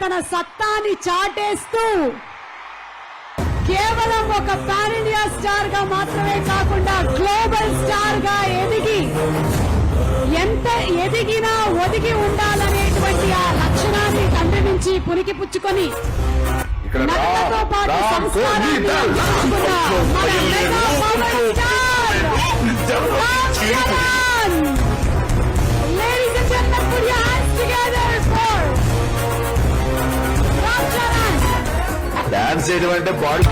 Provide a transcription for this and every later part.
తన సత్తాని చాటేస్తూ కేవలం ఒక పాన్ ఇండియా స్టార్ గా మాత్రమే కాకుండా గ్లోబల్ స్టార్ గా ఎదిగి ఎంత ఎదిగినా ఒదిగి ఉండాలనేటువంటి ఆ లక్షణాన్ని తండ్రి నుంచి పునికి పుచ్చుకొని నటనతో పాటు సంస్కారాన్ని పెంచుకున్న మన mega power star Ram Charan. Ladies and gentlemen, put your hands together for Ram Charan. Dance చేయడం అంటే బాడీ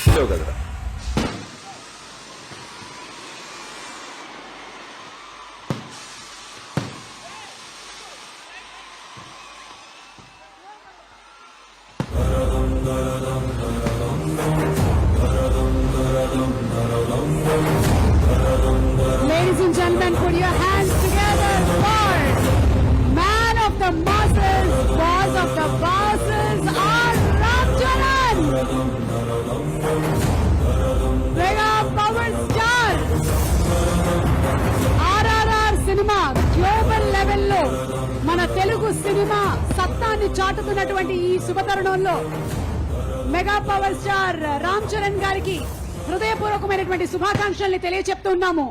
కదరా. Ladies and gentlemen, put your hands together for man of the masses, boss of the bosses, R. Ram Charan. Mega power star. RRR cinema global లెవెల్లో మన Telugu cinema సత్తాన్ని చాటుతున్నటువంటి ఈ శుభతరుణంలో mega power star Ram Charan గారికి హృదయపూర్వకమైనటువంటి శుభాకాంక్షల్ని తెలియజెప్తున్నాము.